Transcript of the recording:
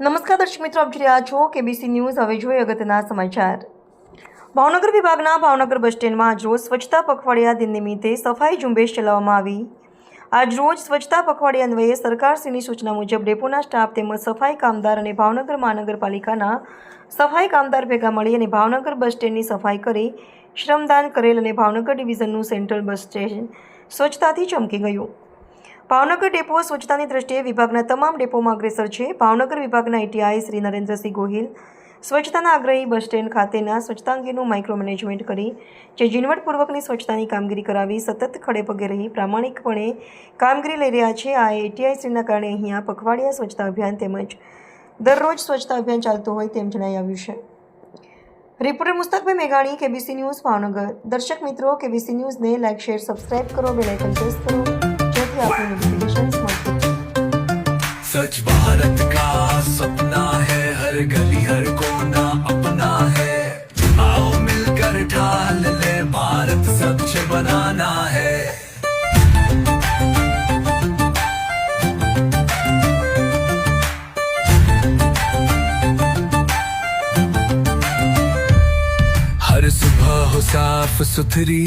નમસ્કાર દર્શક મિત્રો, આપ જોઈ રહ્યા છો કેબીસી ન્યૂઝ। હવે જોઈએ અગત્યના સમાચાર। ભાવનગર વિભાગના ભાવનગર બસ સ્ટેન્ડમાં આજરોજ સ્વચ્છતા પખવાડિયા દિન નિમિત્તે સફાઈ ઝુંબેશ ચલાવવામાં આવી। આજરોજ સ્વચ્છતા પખવાડિયા અન્વયે સરકારશ્રીની સૂચના મુજબ ડેપોના સ્ટાફ તેમજ સફાઈ કામદાર અને ભાવનગર મહાનગરપાલિકાના સફાઈ કામદાર ભેગા મળી અને ભાવનગર બસ સ્ટેન્ડની સફાઈ કરી શ્રમદાન કરેલ અને ભાવનગર ડિવિઝનનું સેન્ટ્રલ બસ સ્ટેશન સ્વચ્છતાથી ચમકી ગયું। ભાવનગર ડેપો સ્વચ્છતાની દ્રષ્ટિએ વિભાગના તમામ ડેપોમાં અગ્રેસર છે। ભાવનગર વિભાગના ITI શ્રી નરેન્દ્રસિંહ ગોહિલ સ્વચ્છતાના આગ્રહી બસ સ્ટેન્ડ ખાતેના સ્વચ્છતા અંગેનું માઇક્રો મેનેજમેન્ટ કરી જે ઝીણવટપૂર્વકની સ્વચ્છતાની કામગીરી કરાવી સતત ખડે પગે રહી પ્રામાણિકપણે કામગીરી લઈ રહ્યા છે। આ ITI શ્રીના કારણે અહીંયા પખવાડિયા સ્વચ્છતા અભિયાન તેમજ દરરોજ સ્વચ્છતા અભિયાન ચાલતું હોય તેમ જણાઈ આવ્યું છે। રિપોર્ટર મુસ્તકભાઈ મેઘાણી, કેબીસી ન્યૂઝ, ભાવનગર। દર્શક મિત્રો, કેબીસી ન્યૂઝને લાઇક, શેર, સબસ્ક્રાઇબ કરો, બેલ આઇકન પ્રેસ કરો જેથી આપની નોટિફિકેશન્સ મળતી। सच भारत का सपना है, हर गली हर कोना अपना है। आओ मिलकर ठान ले, भारत स्वच्छ बनाना है। हर सुबह हो साफ सुथरी,